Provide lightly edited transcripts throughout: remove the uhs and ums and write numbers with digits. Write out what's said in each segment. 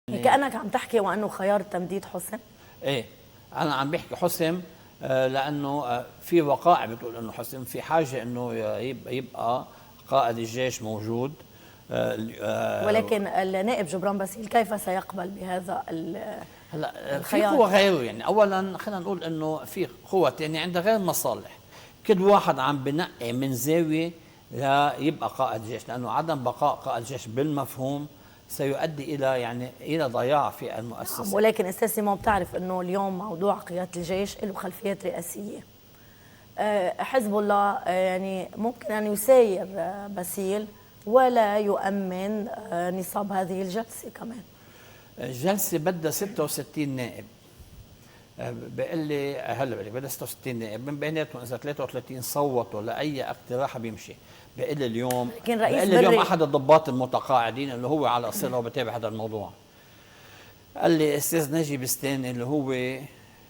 كأنك عم تحكي وأنه خيار التمديد حسن. ايه، انا عم بحكي حسم لانه في وقائع بتقول انه حسم في حاجه انه يبقى قائد الجيش موجود. ولكن النائب جبران باسيل كيف سيقبل بهذا هلا في الخيار؟ قوى غيره، يعني اولا خلينا نقول انه في قوى ثانيه عندها غير مصالح، كل واحد عم بنقي من زاويه ليبقى قائد جيش، لانه عدم بقاء قائد جيش بالمفهوم سيؤدي الى الى ضياع في المؤسسه. ولكن استاذ سيمون بتعرف انه اليوم موضوع قياده الجيش له خلفيات رئاسيه. حزب الله يعني ممكن ان يساير باسيل ولا يؤمن نصاب هذه الجلسه كمان. الجلسه بدها 66 نائب. بقول لي هلا بدها 66 نائب، من بيناتهم اذا 33 صوتوا لاي اقتراح بيمشي. بقول لي اليوم احد الضباط المتقاعدين اللي هو على صله وبتابع هذا الموضوع، قال لي استاذ ناجي بستاني اللي هو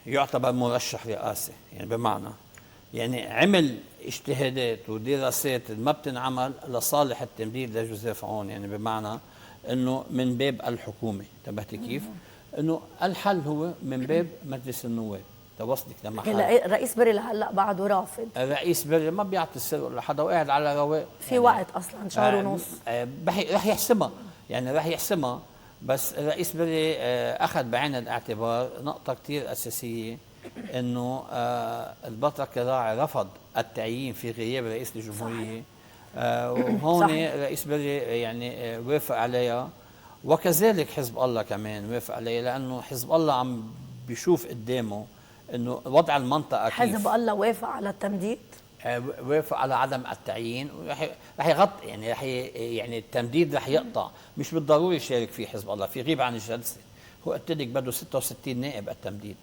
يعتبر مرشح رئاسي، يعني بمعنى يعني عمل اجتهادات ودراسات ما بتنعمل لصالح التمديد لجوزيف عون، يعني بمعنى انه من باب الحكومه، انتبهتي كيف؟ انه الحل هو من باب مجلس النواب، توصلك لمحل. هلا رئيس بري لهلا بعده رافض. الرئيس بري ما بيعطي السر لحدا وقاعد على رواق، في يعني وقت اصلا شهر ونص. رح يحسمها، يعني رح يحسمها. بس الرئيس بري اخذ بعين الاعتبار نقطه كثير اساسيه، انه البطرك الراعي رفض التعيين في غياب رئيس الجمهوريه، وهون رئيس بري يعني وافق عليها، وكذلك حزب الله كمان وافق عليها، لانه حزب الله عم بيشوف قدامه انه وضع المنطقه كيف. حزب الله وافق على التمديد؟ وافق على عدم التعيين، رح يغطي، يعني يعني التمديد رح يقطع، مش بالضروري يشارك فيه حزب الله، في غيب عن الجلسه. هو قلت لك بده 66 نائب التمديد.